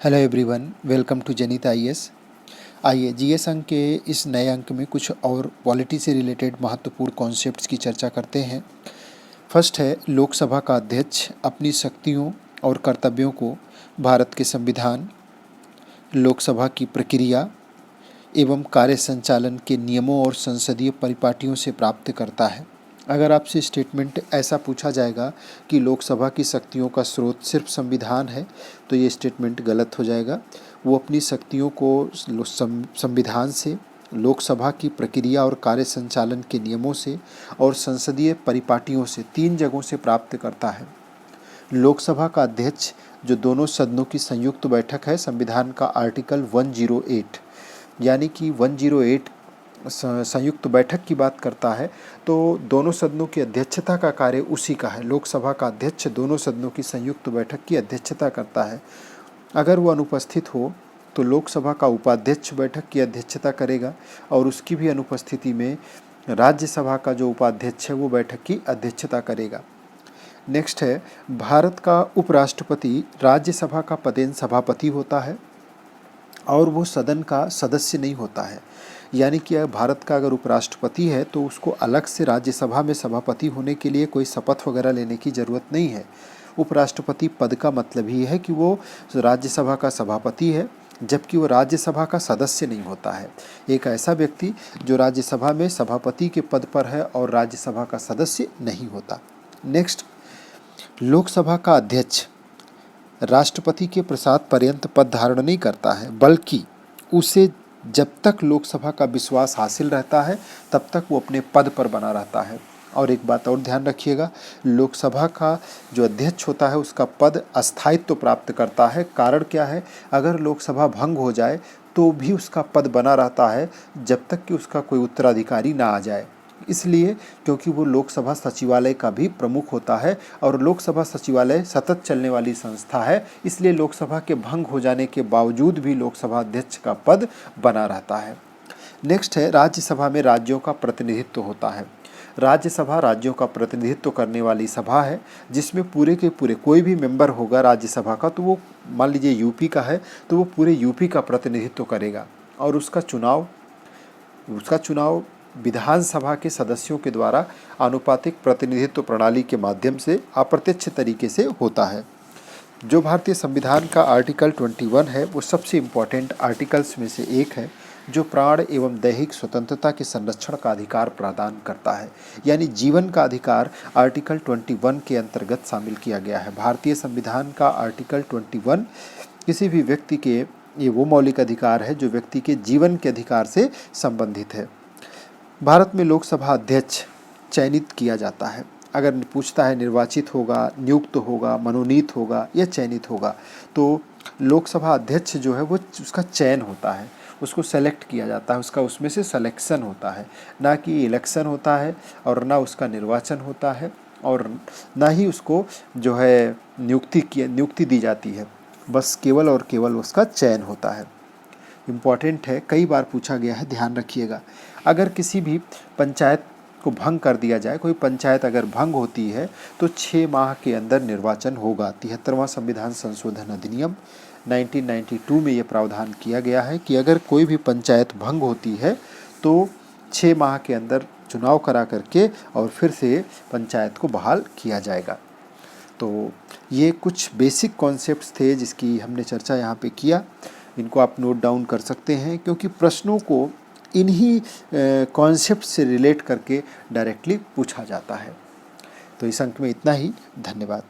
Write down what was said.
Hello everyone, welcome to जनित IAS. आइए GS अंक के इस नए अंक में कुछ और पॉलिटी से रिलेटेड महत्वपूर्ण कॉन्सेप्ट्स की चर्चा करते हैं। फर्स्ट है, लोकसभा का अध्यक्ष अपनी शक्तियों और कर्तव्यों को भारत के संविधान, लोकसभा की प्रक्रिया एवं कार्य संचालन के नियमों और संसदीय परिपाटियों से प्राप्त करता है। अगर आपसे स्टेटमेंट ऐसा पूछा जाएगा कि लोकसभा की शक्तियों का स्रोत सिर्फ संविधान है, तो ये स्टेटमेंट गलत हो जाएगा। वो अपनी शक्तियों को संविधान से, लोकसभा की प्रक्रिया और कार्य संचालन के नियमों से और संसदीय परिपाटियों से 3 जगहों से प्राप्त करता है। लोकसभा का अध्यक्ष जो दोनों सदनों की संयुक्त बैठक है, संविधान का आर्टिकल 108 यानी कि 108 संयुक्त बैठक की बात करता है, तो दोनों सदनों की अध्यक्षता का कार्य उसी का है। लोकसभा का अध्यक्ष दोनों सदनों की संयुक्त बैठक की अध्यक्षता करता है। अगर वो अनुपस्थित हो तो लोकसभा का उपाध्यक्ष बैठक की अध्यक्षता करेगा और उसकी भी अनुपस्थिति में राज्यसभा का जो उपाध्यक्ष है वो बैठक की अध्यक्षता करेगा। नेक्स्ट है, भारत का उपराष्ट्रपति राज्यसभा का पदेन सभापति होता है और वो सदन का सदस्य नहीं होता है। यानी कि भारत का अगर उपराष्ट्रपति है तो उसको अलग से राज्यसभा में सभापति होने के लिए कोई शपथ वगैरह लेने की ज़रूरत नहीं है। उपराष्ट्रपति पद का मतलब ही है कि वो राज्यसभा का सभापति है, जबकि वो राज्यसभा का सदस्य नहीं होता है। एक ऐसा व्यक्ति जो राज्यसभा में सभापति के पद पर है और राज्यसभा का सदस्य नहीं होता। नेक्स्ट, लोकसभा का अध्यक्ष राष्ट्रपति के प्रसाद पर्यंत पद धारण नहीं करता है, बल्कि उसे जब तक लोकसभा का विश्वास हासिल रहता है तब तक वो अपने पद पर बना रहता है। और एक बात और ध्यान रखिएगा, लोकसभा का जो अध्यक्ष होता है उसका पद अस्थायित्व प्राप्त करता है। कारण क्या है, अगर लोकसभा भंग हो जाए तो भी उसका पद बना रहता है जब तक कि उसका कोई उत्तराधिकारी ना आ जाए। इसलिए क्योंकि वो लोकसभा सचिवालय का भी प्रमुख होता है और लोकसभा सचिवालय सतत चलने वाली संस्था है, इसलिए लोकसभा के भंग हो जाने के बावजूद भी लोकसभा अध्यक्ष का पद बना रहता है। नेक्स्ट है, राज्यसभा में राज्यों का प्रतिनिधित्व होता है। राज्यसभा राज्यों का प्रतिनिधित्व करने वाली सभा है, जिसमें पूरे के पूरे कोई भी मेंबर होगा राज्यसभा का, तो वो मान लीजिए यूपी का है तो वो पूरे यूपी का प्रतिनिधित्व करेगा और उसका चुनाव विधानसभा के सदस्यों के द्वारा आनुपातिक प्रतिनिधित्व प्रणाली के माध्यम से अप्रत्यक्ष तरीके से होता है। जो भारतीय संविधान का आर्टिकल 21 है वो सबसे इम्पॉर्टेंट आर्टिकल्स में से एक है, जो प्राण एवं दैहिक स्वतंत्रता के संरक्षण का अधिकार प्रदान करता है। यानी जीवन का अधिकार आर्टिकल 21 के अंतर्गत शामिल किया गया है। भारतीय संविधान का आर्टिकल 21 किसी भी व्यक्ति के, ये वो मौलिक अधिकार है जो व्यक्ति के जीवन के अधिकार से संबंधित है। भारत में लोकसभा अध्यक्ष चयनित किया जाता है। अगर पूछता है निर्वाचित होगा, नियुक्त होगा, मनोनीत होगा या चयनित होगा, तो लोकसभा अध्यक्ष जो है वो उसका चयन होता है, उसको सेलेक्ट किया जाता है, उसका उसमें से सिलेक्शन होता है, ना कि इलेक्शन होता है और ना उसका निर्वाचन होता है और ना ही उसको जो है नियुक्ति दी जाती है। बस केवल और केवल उसका चयन होता है। इम्पॉर्टेंट है, कई बार पूछा गया है, ध्यान रखिएगा। अगर किसी भी पंचायत को भंग कर दिया जाए, कोई पंचायत अगर भंग होती है तो 6 माह के अंदर निर्वाचन होगा। 73वां संविधान संशोधन अधिनियम 1992 में ये प्रावधान किया गया है कि अगर कोई भी पंचायत भंग होती है तो 6 माह के अंदर चुनाव करा करके और फिर से पंचायत को बहाल किया जाएगा। तो ये कुछ बेसिक कॉन्सेप्ट्स थे जिसकी हमने चर्चा यहाँ पे किया। इनको आप नोट डाउन कर सकते हैं, क्योंकि प्रश्नों को इन्हीं कॉन्सेप्ट से रिलेट करके डायरेक्टली पूछा जाता है। तो इस अंक में इतना ही। धन्यवाद।